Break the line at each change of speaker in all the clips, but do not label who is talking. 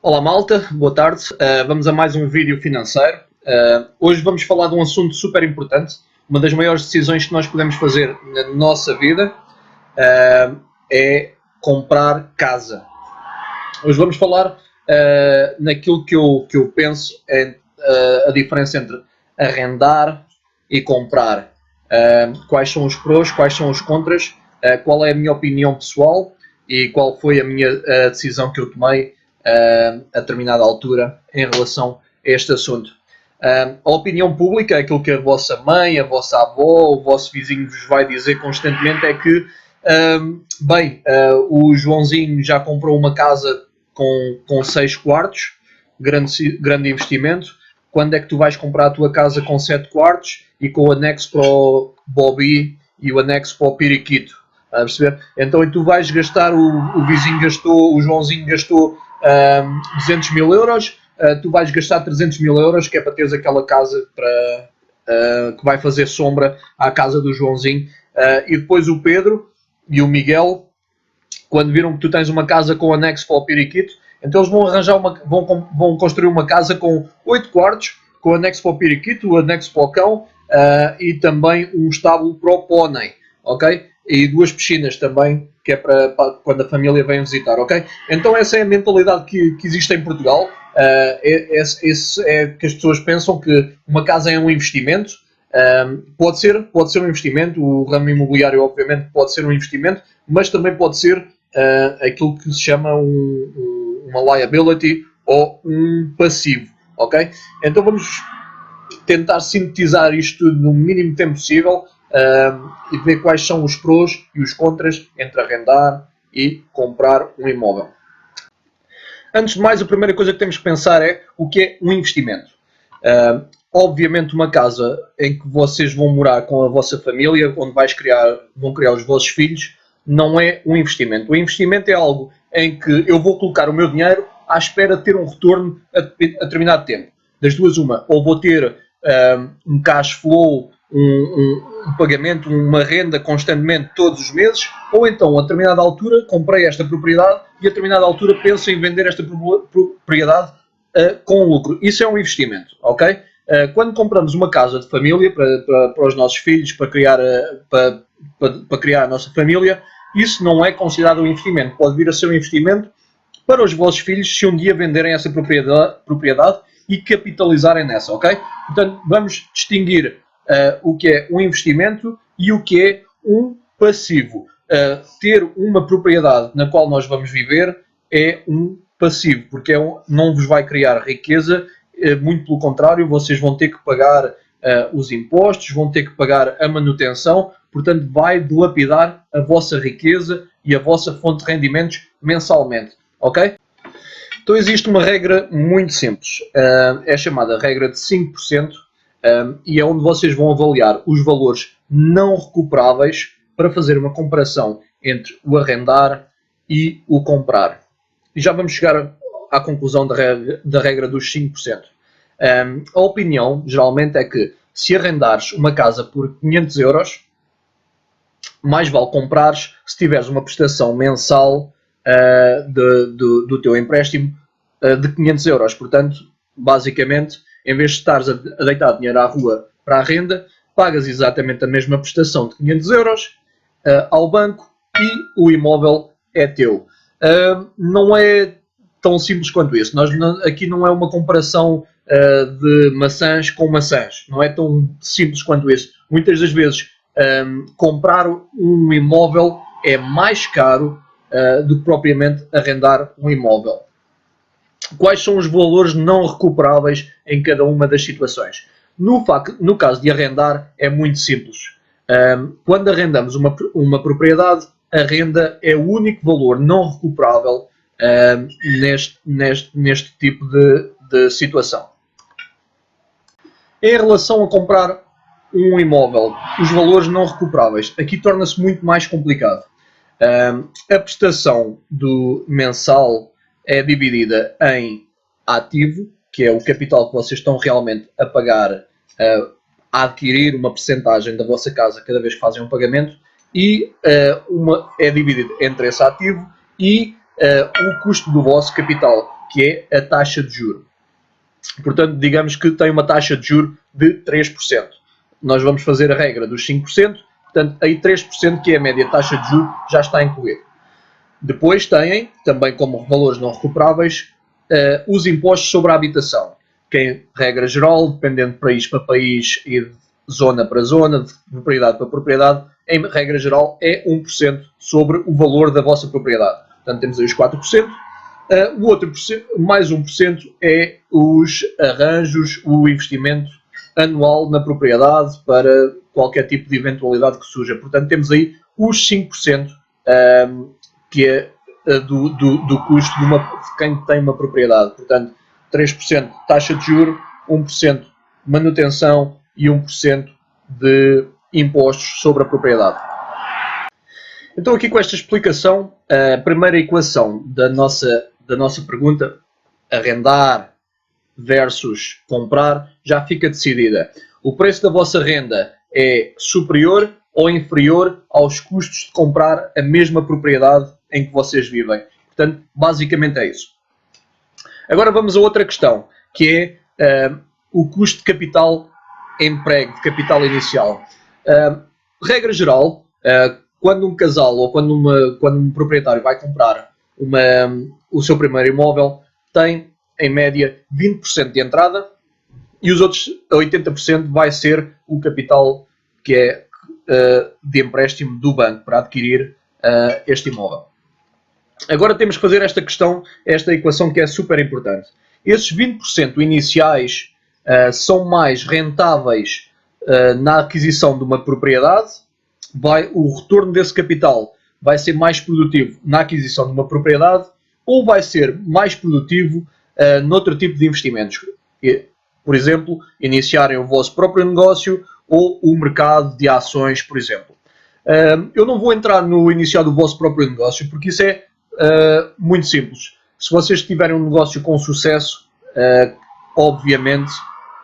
Olá malta, boa tarde. Vamos a mais um vídeo financeiro. Hoje vamos falar de um assunto super importante. Uma das maiores decisões que nós podemos fazer na nossa vida é comprar casa. Hoje vamos falar naquilo que eu penso é a diferença entre arrendar e comprar. Quais são os prós, quais são os contras, qual é a minha opinião pessoal e qual foi a minha decisão que eu tomei a determinada altura em relação a este assunto. A opinião pública, aquilo que a vossa mãe, a vossa avó, o vosso vizinho vos vai dizer constantemente é que o Joãozinho já comprou uma casa com 6 quartos, grande investimento. Quando é que tu vais comprar a tua casa com 7 quartos e com o anexo para o Bobby e o anexo para o Periquito? A perceber? Então tu vais gastar, o vizinho gastou, o Joãozinho gastou 200 mil euros, tu vais gastar 300 mil euros, que é para teres aquela casa que vai fazer sombra à casa do Joãozinho. E depois o Pedro e o Miguel, quando viram que tu tens uma casa com anexo para o Periquito, então eles vão arranjar vão construir uma casa com 8 quartos, com anexo para o Periquito, o anexo para o cão e também um estábulo para o pônei, ok? E 2 piscinas também, que é para quando a família vem visitar, ok? Então essa é a mentalidade que existe em Portugal. Esse é que as pessoas pensam que uma casa é um investimento. Pode ser um investimento, o ramo imobiliário obviamente pode ser um investimento, mas também pode ser aquilo que se chama uma liability ou um passivo, ok? Então vamos tentar sintetizar isto tudo no mínimo tempo possível e ver quais são os prós e os contras entre arrendar e comprar um imóvel. Antes de mais, a primeira coisa que temos que pensar é o que é um investimento. Obviamente uma casa em que vocês vão morar com a vossa família, onde vão criar os vossos filhos, não é um investimento. O investimento é algo em que eu vou colocar o meu dinheiro à espera de ter um retorno a determinado tempo. Das duas uma, ou vou ter um cash flow, um pagamento, uma renda constantemente todos os meses, ou então a determinada altura comprei esta propriedade e a determinada altura penso em vender esta propriedade com lucro. Isso é um investimento, ok? Quando compramos uma casa de família para os nossos filhos, para criar a nossa família, isso não é considerado um investimento. Pode vir a ser um investimento para os vossos filhos se um dia venderem essa propriedade e capitalizarem nessa, ok? Portanto, vamos distinguir o que é um investimento e o que é um passivo. Ter uma propriedade na qual nós vamos viver é um passivo, porque não vos vai criar riqueza, muito pelo contrário, vocês vão ter que pagar os impostos, vão ter que pagar a manutenção, portanto vai dilapidar a vossa riqueza e a vossa fonte de rendimentos mensalmente, ok? Então existe uma regra muito simples, é chamada regra de 5%, e é onde vocês vão avaliar os valores não recuperáveis para fazer uma comparação entre o arrendar e o comprar. E já vamos chegar à conclusão da regra dos 5%. A opinião, geralmente, é que se arrendares uma casa por 500 euros, mais vale comprares se tiveres uma prestação mensal do teu empréstimo de 500 euros. Portanto, basicamente, em vez de estares a deitar dinheiro à rua para a renda, pagas exatamente a mesma prestação de 500 euros ao banco e o imóvel é teu. Não é tão simples quanto isso. Aqui não é uma comparação de maçãs com maçãs. Não é tão simples quanto isso. Muitas das vezes, comprar um imóvel é mais caro do que propriamente arrendar um imóvel. Quais são os valores não recuperáveis em cada uma das situações? No caso de arrendar, é muito simples. Quando arrendamos uma propriedade, a renda é o único valor não recuperável neste tipo de situação. Em relação a comprar um imóvel, os valores não recuperáveis, aqui torna-se muito mais complicado. A prestação do mensal é dividida em ativo, que é o capital que vocês estão realmente a pagar, a adquirir uma percentagem da vossa casa cada vez que fazem um pagamento, e é dividido entre esse ativo e o custo do vosso capital, que é a taxa de juro. Portanto, digamos que tem uma taxa de juro de 3%. Nós vamos fazer a regra dos 5%, portanto, aí 3%, que é a média taxa de juro, já está incluído. Depois têm, também como valores não recuperáveis, os impostos sobre a habitação, que em regra geral, dependendo de país para país e de zona para zona, de propriedade para propriedade, em regra geral é 1% sobre o valor da vossa propriedade. Portanto, temos aí os 4%. O outro mais 1% é os arranjos, o investimento anual na propriedade para qualquer tipo de eventualidade que surja. Portanto, temos aí os 5%, que é do custo de quem tem uma propriedade. Portanto, 3% taxa de juros, 1% manutenção e 1% de impostos sobre a propriedade. Então, aqui com esta explicação, a primeira equação da nossa pergunta, arrendar versus comprar, já fica decidida. O preço da vossa renda é superior ou inferior aos custos de comprar a mesma propriedade em que vocês vivem. Portanto, basicamente é isso. Agora vamos a outra questão, que é o custo de capital emprego, de capital inicial. Regra geral, quando um casal ou quando um proprietário vai comprar o seu primeiro imóvel, tem em média 20% de entrada e os outros 80% vai ser o capital que é de empréstimo do banco para adquirir este imóvel. Agora temos que fazer esta equação que é super importante. Esses 20% iniciais são mais rentáveis na aquisição de uma propriedade, o retorno desse capital vai ser mais produtivo na aquisição de uma propriedade ou vai ser mais produtivo noutro tipo de investimentos. Por exemplo, iniciarem o vosso próprio negócio ou o mercado de ações, por exemplo. Eu não vou entrar no iniciar do vosso próprio negócio, porque isso é muito simples. Se vocês tiverem um negócio com sucesso, obviamente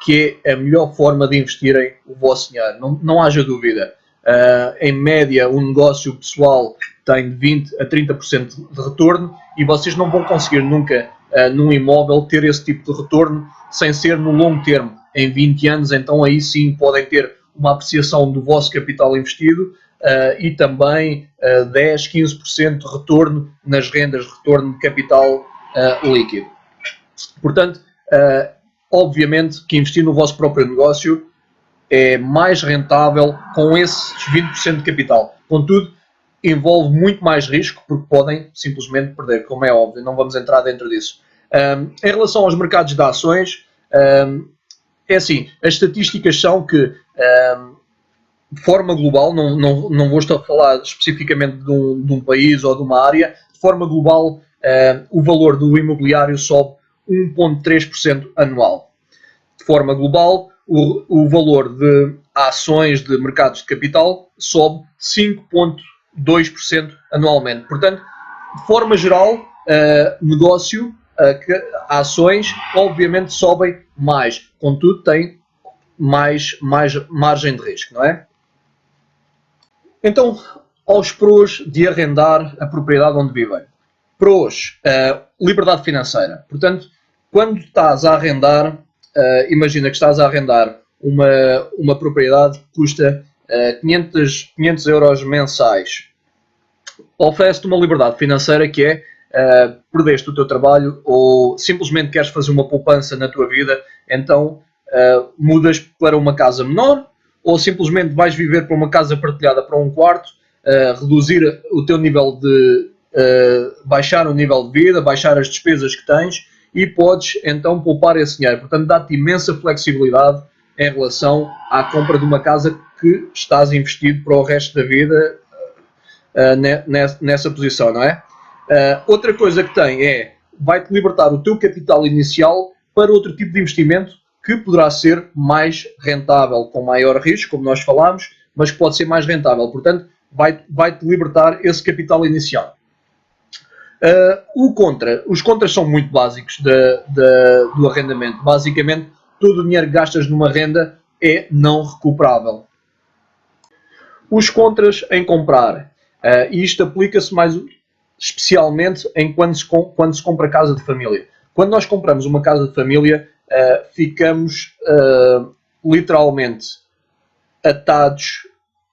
que é a melhor forma de investirem o vosso dinheiro. Não haja dúvida. Em média, um negócio pessoal tem de 20% a 30% de retorno e vocês não vão conseguir nunca, num imóvel, ter esse tipo de retorno sem ser no longo termo, em 20 anos. Então aí sim podem ter uma apreciação do vosso capital investido e também 10, 15% de retorno nas rendas, retorno de capital líquido. Portanto, obviamente que investir no vosso próprio negócio é mais rentável com esses 20% de capital. Contudo, envolve muito mais risco, porque podem simplesmente perder, como é óbvio, não vamos entrar dentro disso. Em relação aos mercados de ações, é assim, as estatísticas são que, de forma global, não vou estar a falar especificamente de um país ou de uma área, de forma global, o valor do imobiliário sobe 1,3% anual. De forma global, o valor de ações de mercados de capital sobe 5,2% anualmente. Portanto, de forma geral, negócio, ações, obviamente sobem mais. Contudo, tem mais margem de risco, não é? Então, aos prós de arrendar a propriedade onde vivem. Prós, liberdade financeira. Portanto, quando estás a arrendar, imagina que estás a arrendar uma propriedade que custa 500 euros mensais. Oferece-te uma liberdade financeira que é perdeste o teu trabalho ou simplesmente queres fazer uma poupança na tua vida, então mudas para uma casa menor ou simplesmente vais viver para uma casa partilhada para um quarto, reduzir o teu nível de baixar o nível de vida, baixar as despesas que tens e podes então poupar esse dinheiro. Portanto, dá-te imensa flexibilidade em relação à compra de uma casa que estás investido para o resto da vida nessa posição, não é? Outra coisa que tem é, vai-te libertar o teu capital inicial para outro tipo de investimento que poderá ser mais rentável, com maior risco, como nós falámos, mas que pode ser mais rentável. Portanto, vai-te libertar esse capital inicial. Os contras são muito básicos do arrendamento. Basicamente, todo o dinheiro que gastas numa renda é não recuperável. Os contras em comprar. E isto aplica-se mais especialmente quando se compra casa de família. Quando nós compramos uma casa de família, ficamos literalmente atados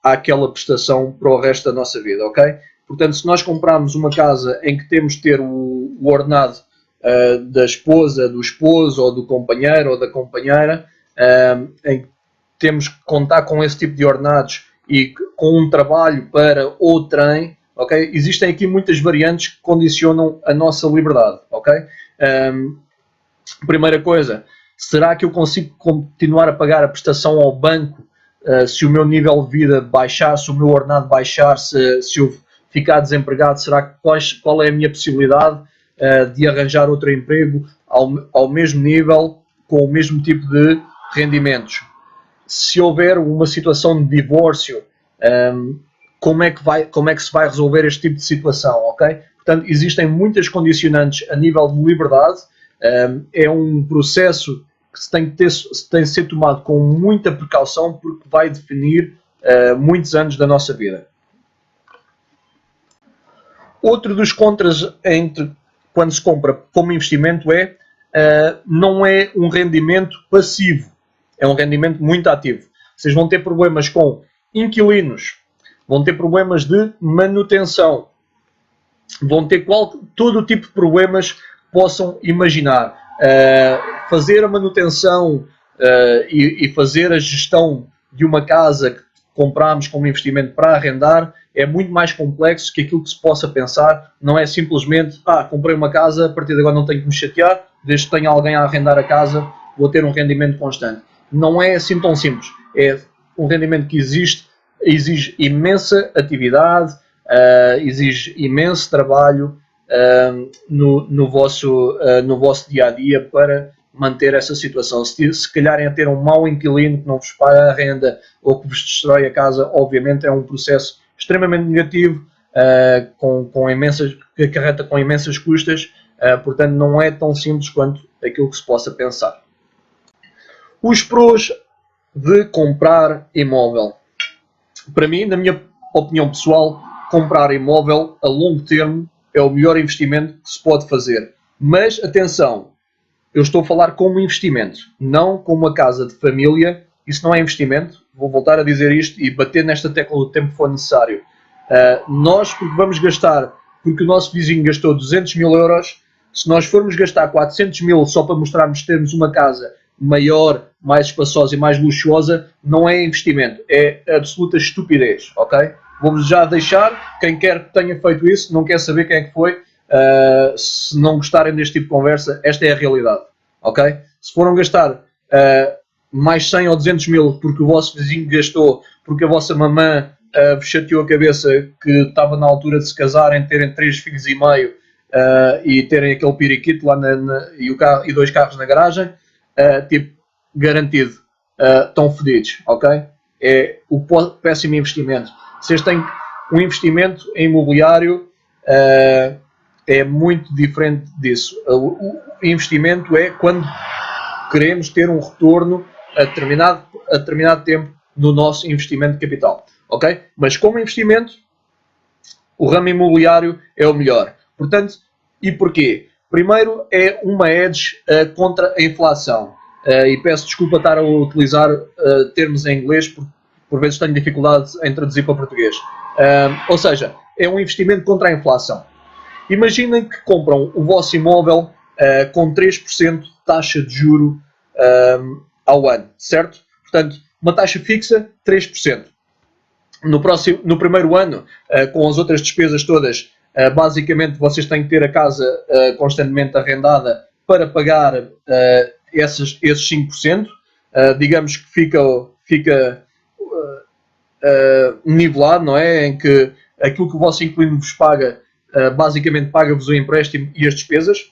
àquela prestação para o resto da nossa vida, ok? Portanto, se nós comprarmos uma casa em que temos de ter o ordenado da esposa, do esposo, ou do companheiro ou da companheira, em que temos que contar com esse tipo de ordenados e com um trabalho para outrem, ok? Existem aqui muitas variantes que condicionam a nossa liberdade, ok? Primeira coisa, será que eu consigo continuar a pagar a prestação ao banco se o meu nível de vida baixar, se o meu ordenado baixar, se eu ficar desempregado? Será que qual é a minha possibilidade de arranjar outro emprego ao mesmo nível, com o mesmo tipo de rendimentos? Se houver uma situação de divórcio, como é que se vai resolver este tipo de situação, ok? Portanto, existem muitas condicionantes a nível de liberdade. É um processo que tem de ser tomado com muita precaução, porque vai definir muitos anos da nossa vida. Outro dos contras quando se compra como investimento não é um rendimento passivo, é um rendimento muito ativo. Vocês vão ter problemas com inquilinos, vão ter problemas de manutenção, vão ter todo o tipo de problemas que possam imaginar. Fazer a manutenção e fazer a gestão de uma casa que compramos como investimento para arrendar é muito mais complexo que aquilo que se possa pensar. Não é simplesmente, comprei uma casa, a partir de agora não tenho que me chatear, desde que tenha alguém a arrendar a casa, vou ter um rendimento constante. Não é assim tão simples. É um rendimento que exige imensa atividade, exige imenso trabalho no vosso dia-a-dia para manter essa situação. Se calharem a ter um mau inquilino que não vos paga a renda ou que vos destrói a casa, obviamente é um processo extremamente negativo, que acarreta com imensas custas, portanto não é tão simples quanto aquilo que se possa pensar. Os prós de comprar imóvel. Para mim, na minha opinião pessoal, comprar imóvel a longo termo é o melhor investimento que se pode fazer. Mas atenção, eu estou a falar como investimento, não como uma casa de família. Isso não é investimento. Vou voltar a dizer isto e bater nesta tecla o tempo que for necessário. Nós, porque vamos gastar, porque o nosso vizinho gastou 200 mil euros, se nós formos gastar 400 mil só para mostrarmos que temos uma casa maior, mais espaçosa e mais luxuosa, não é investimento, é absoluta estupidez, ok? Vou-vos já deixar, quem quer que tenha feito isso, não quer saber quem é que foi, se não gostarem deste tipo de conversa, esta é a realidade, ok? Se foram gastar mais 100 ou 200 mil porque o vosso vizinho gastou, porque a vossa mamã vos chateou a cabeça que estava na altura de se casarem, terem 3 filhos e meio e terem aquele piriquito lá e 2 carros na garagem, garantido, estão fodidos, ok? É o péssimo investimento. Vocês têm um investimento em imobiliário, é muito diferente disso. O investimento é quando queremos ter um retorno a determinado tempo no nosso investimento de capital, ok? Mas como investimento, o ramo imobiliário é o melhor. Portanto, e porquê? Primeiro, é uma hedge contra a inflação. E peço desculpa estar a utilizar termos em inglês, porque por vezes tenho dificuldade em traduzir para português. Ou seja, é um investimento contra a inflação. Imaginem que compram o vosso imóvel com 3% de taxa de juro ao ano, certo? Portanto, uma taxa fixa, 3%. No primeiro ano, com as outras despesas todas, basicamente vocês têm que ter a casa constantemente arrendada para pagar esses 5%. Digamos que fica nivelado, não é? Em que aquilo que o vosso inquilino vos paga, basicamente paga-vos o empréstimo e as despesas.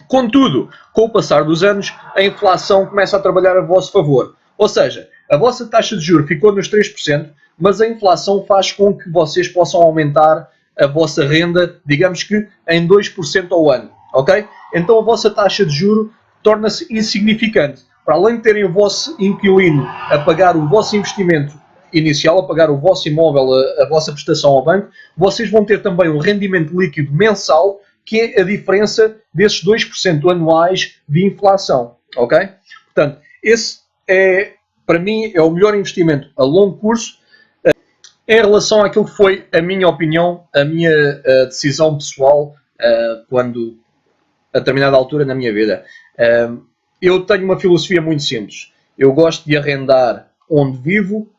Contudo, com o passar dos anos, a inflação começa a trabalhar a vosso favor. Ou seja, a vossa taxa de juros ficou nos 3%, mas a inflação faz com que vocês possam aumentar a vossa renda, digamos que em 2% ao ano, ok? Então a vossa taxa de juros torna-se insignificante. Para além de terem o vosso inquilino a pagar o vosso investimento inicial, a pagar o vosso imóvel, a vossa prestação ao banco, vocês vão ter também um rendimento líquido mensal que é a diferença desses 2% anuais de inflação, ok? Portanto, esse é, para mim, é o melhor investimento a longo curso em relação àquilo que foi a minha opinião, a minha decisão pessoal quando, a determinada altura na minha vida. Eu tenho uma filosofia muito simples. Eu gosto de arrendar onde vivo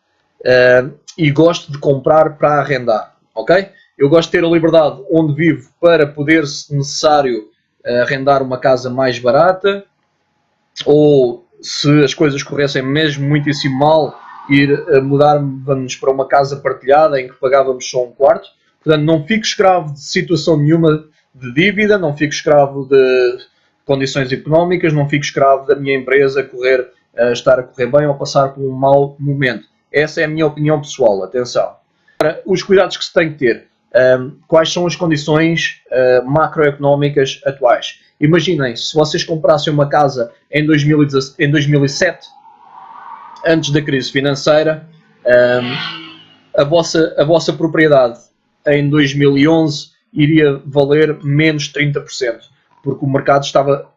e gosto de comprar para arrendar, ok? Eu gosto de ter a liberdade onde vivo para poder, se necessário, arrendar uma casa mais barata ou, se as coisas corressem mesmo muitíssimo mal, mudar-nos para uma casa partilhada em que pagávamos só um quarto. Portanto, não fico escravo de situação nenhuma de dívida, não fico escravo de condições económicas, não fico escravo da minha empresa estar a correr bem ou passar por um mau momento. Essa é a minha opinião pessoal, atenção. Agora, os cuidados que se tem que ter. Quais são as condições macroeconómicas atuais? Imaginem, se vocês comprassem uma casa em 2007, antes da crise financeira, a vossa propriedade em 2011 iria valer menos 30%, porque o mercado estava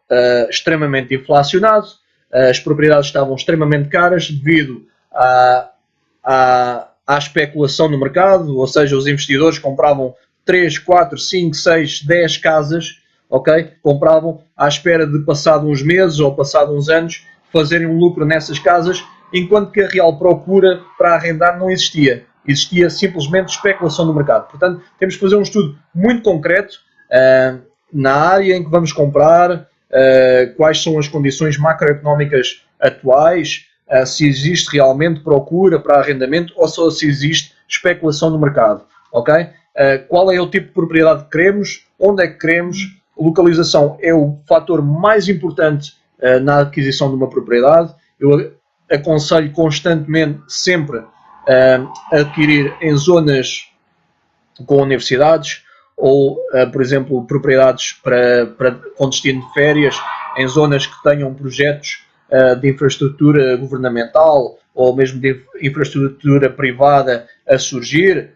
extremamente inflacionado, as propriedades estavam extremamente caras devido à especulação no mercado, ou seja, os investidores compravam 3, 4, 5, 6, 10 casas, ok? Compravam à espera de, passado uns meses ou passado uns anos, fazerem um lucro nessas casas, enquanto que a real procura para arrendar não existia. Existia simplesmente especulação no mercado. Portanto, temos que fazer um estudo muito concreto na área em que vamos comprar, quais são as condições macroeconómicas atuais, se existe realmente procura para arrendamento ou só se existe especulação no mercado, ok? Qual é o tipo de propriedade que queremos, onde é que queremos, localização é o fator mais importante na aquisição de uma propriedade. Eu aconselho constantemente sempre a adquirir em zonas com universidades ou, por exemplo, propriedades com destino de férias em zonas que tenham projetos de infraestrutura governamental ou mesmo de infraestrutura privada a surgir.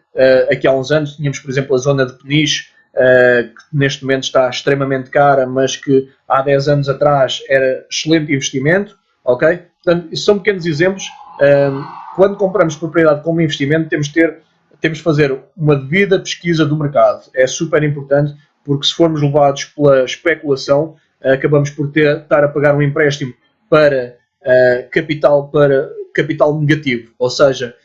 Aqui há uns anos tínhamos, por exemplo, a zona de Peniche, que neste momento está extremamente cara, mas que há 10 anos atrás era excelente investimento, ok? Portanto, isso são pequenos exemplos. Quando compramos propriedade como investimento, temos de fazer uma devida pesquisa do mercado. É super importante, porque se formos levados pela especulação, acabamos por estar a pagar um empréstimo para capital negativo. Ou seja,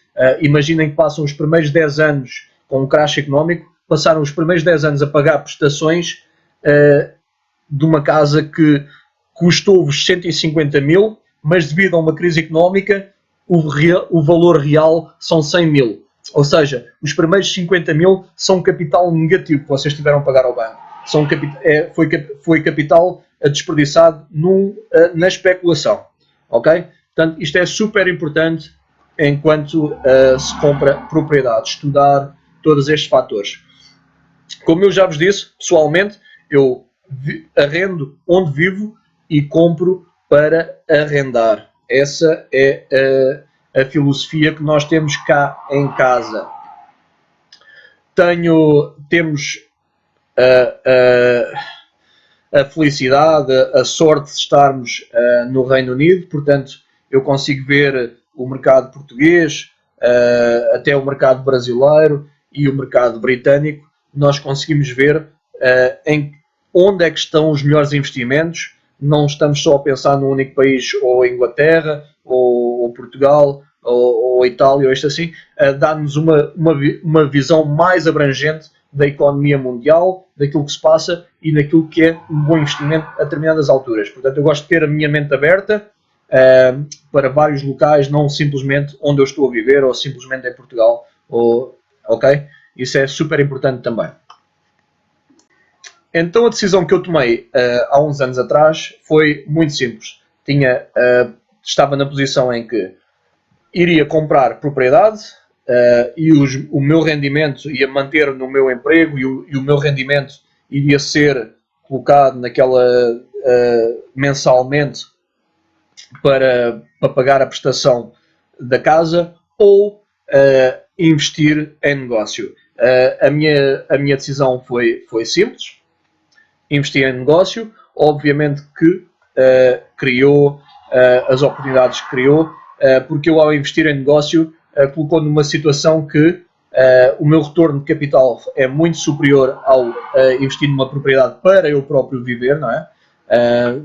imaginem que passam os primeiros 10 anos com um crash económico, passaram os primeiros 10 anos a pagar prestações de uma casa que custou-vos 150 mil, mas devido a uma crise económica, o valor real são 100 mil. Ou seja, os primeiros 50 mil são capital negativo que vocês tiveram a pagar ao banco. Foi capital desperdiçado na especulação. Ok? Portanto, isto é super importante enquanto se compra propriedade, estudar todos estes fatores. Como eu já vos disse, pessoalmente, eu arrendo onde vivo e compro para arrendar. Essa é a filosofia que nós temos cá em casa. Temos a felicidade, a sorte de estarmos no Reino Unido, portanto, eu consigo ver o mercado português, até o mercado brasileiro e o mercado britânico. Nós conseguimos ver onde é que estão os melhores investimentos. Não estamos só a pensar num único país, ou Inglaterra, ou Portugal, ou Itália, ou isto assim, dá-nos uma visão mais abrangente da economia mundial, daquilo que se passa e daquilo que é um bom investimento a determinadas alturas. Portanto, eu gosto de ter a minha mente aberta para vários locais, não simplesmente onde eu estou a viver ou simplesmente em Portugal. Ok? Isso é super importante também. Então a decisão que eu tomei há uns anos atrás foi muito simples. Estava na posição em que iria comprar propriedade e o meu rendimento ia manter no meu emprego e o meu rendimento iria ser colocado mensalmente para pagar a prestação da casa ou investir em negócio. A minha decisão foi simples. investir em negócio, obviamente que criou as oportunidades que criou, porque eu, ao investir em negócio, colocou numa situação que o meu retorno de capital é muito superior ao investir numa propriedade para eu próprio viver, não é?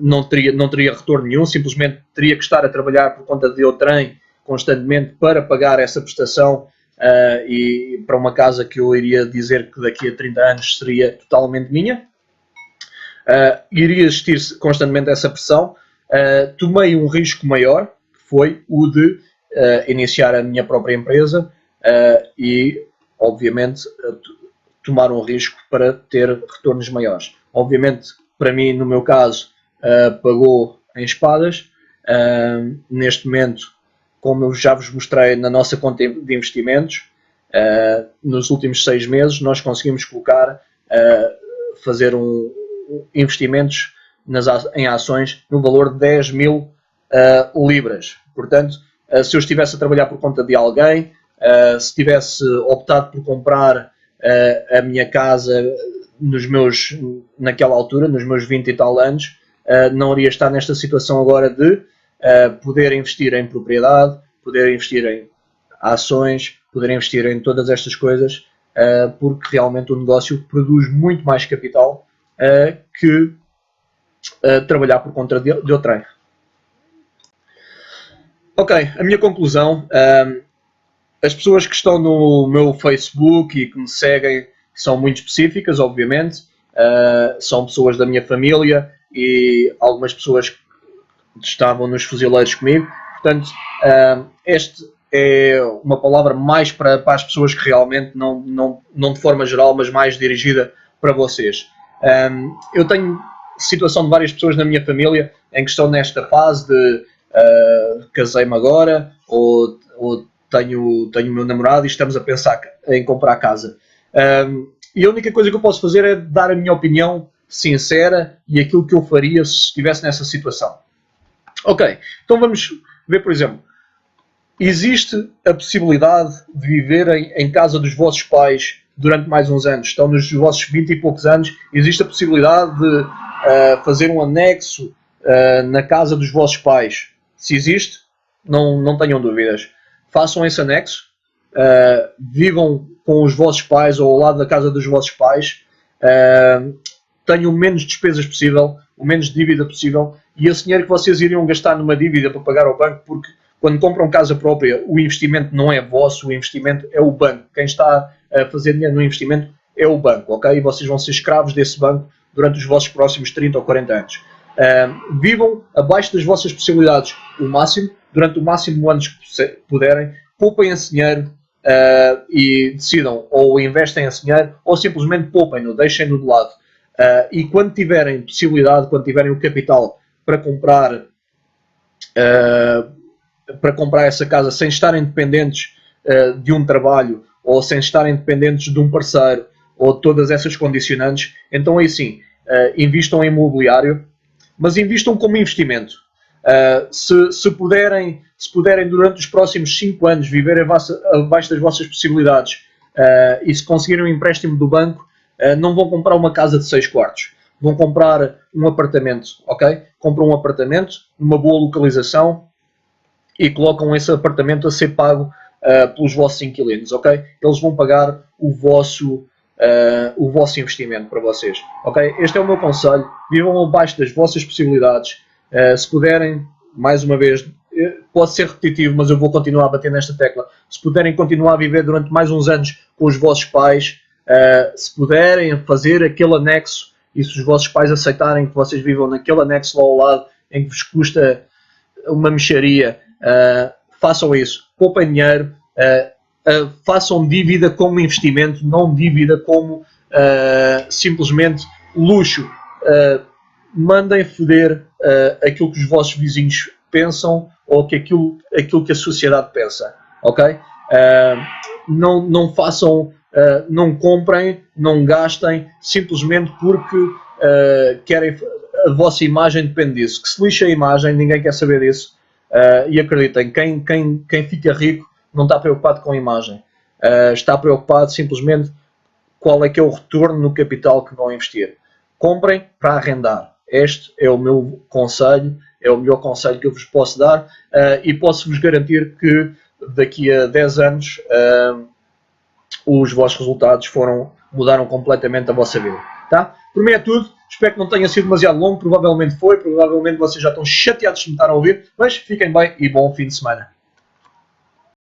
Não teria retorno nenhum, simplesmente teria que estar a trabalhar por conta de outrem constantemente para pagar essa prestação e para uma casa que eu iria dizer que daqui a 30 anos seria totalmente minha. Iria existir constantemente essa pressão. Tomei um risco maior, que foi o de iniciar a minha própria empresa e, obviamente, tomar um risco para ter retornos maiores. Obviamente, para mim, no meu caso, pagou em espadas. Neste momento, como eu já vos mostrei na nossa conta de investimentos, nos últimos 6 meses nós conseguimos colocar, fazer investimentos em ações no valor de 10 mil libras. Portanto, se eu estivesse a trabalhar por conta de alguém, se tivesse optado por comprar a minha casa naquela altura, nos meus 20 e tal anos, não iria estar nesta situação agora de poder investir em propriedade, poder investir em ações, poder investir em todas estas coisas, porque realmente o negócio produz muito mais capital que trabalhar por conta de outrem. Ok, a minha conclusão. As pessoas que estão no meu Facebook e que me seguem são muito específicas, obviamente. São pessoas da minha família e algumas pessoas que estavam nos fuzileiros comigo. Portanto, este é uma palavra mais para as pessoas que realmente, não de forma geral, mas mais dirigida para vocês. Eu tenho situação de várias pessoas na minha família em que estão nesta fase de casei-me agora ou tenho o meu namorado e estamos a pensar em comprar casa. E a única coisa que eu posso fazer é dar a minha opinião sincera e aquilo que eu faria se estivesse nessa situação. Ok, então vamos ver, por exemplo, existe a possibilidade de viverem em casa dos vossos pais durante mais uns anos. Estão nos vossos 20 e poucos anos, existe a possibilidade de fazer um anexo na casa dos vossos pais. Se existe, não tenham dúvidas. Façam esse anexo, vivam com os vossos pais ou ao lado da casa dos vossos pais, tenham o menos despesas possível, o menos dívida possível, e esse dinheiro que vocês iriam gastar numa dívida para pagar ao banco, porque quando compram casa própria, o investimento não é vosso, o investimento é o banco. Quem está a fazer dinheiro no investimento é o banco, ok? E vocês vão ser escravos desse banco durante os vossos próximos 30 ou 40 anos. Vivam abaixo das vossas possibilidades o máximo, durante o máximo de anos que puderem, poupem esse dinheiro e decidam ou investem esse dinheiro ou simplesmente poupem-no, deixem-no de lado. E quando tiverem possibilidade, quando tiverem o capital para comprar essa casa sem estarem dependentes de um trabalho ou sem estarem dependentes de um parceiro ou de todas essas condicionantes, então aí sim, invistam em imobiliário, mas invistam como investimento. Se puderem durante os próximos 5 anos viver abaixo das vossas possibilidades e se conseguirem um empréstimo do banco, não vão comprar uma casa de 6 quartos, vão comprar um apartamento, ok? Compram um apartamento numa boa localização e colocam esse apartamento a ser pago pelos vossos inquilinos, ok? Eles vão pagar o vosso investimento para vocês, ok? Este é o meu conselho. Vivam abaixo das vossas possibilidades. Se puderem, mais uma vez, pode ser repetitivo, mas eu vou continuar a bater nesta tecla. Se puderem continuar a viver durante mais uns anos com os vossos pais, se puderem fazer aquele anexo e se os vossos pais aceitarem que vocês vivam naquele anexo lá ao lado em que vos custa uma mexaria, façam isso, poupem dinheiro, façam dívida como investimento, não dívida como simplesmente luxo. Mandem foder aquilo que os vossos vizinhos pensam ou aquilo que a sociedade pensa, ok? Não façam, não comprem, não gastem simplesmente porque querem, a vossa imagem depende disso. Que se lixa a imagem, ninguém quer saber disso. E acreditem, quem fica rico não está preocupado com a imagem. Está preocupado simplesmente qual é que é o retorno no capital que vão investir. comprem para arrendar. Este é o meu conselho, é o melhor conselho que eu vos posso dar e posso-vos garantir que daqui a 10 anos os vossos resultados mudaram completamente a vossa vida. Tá? Por mim é tudo. Espero que não tenha sido demasiado longo. Provavelmente foi. Provavelmente vocês já estão chateados de me estar a ouvir. Mas fiquem bem e bom fim de semana.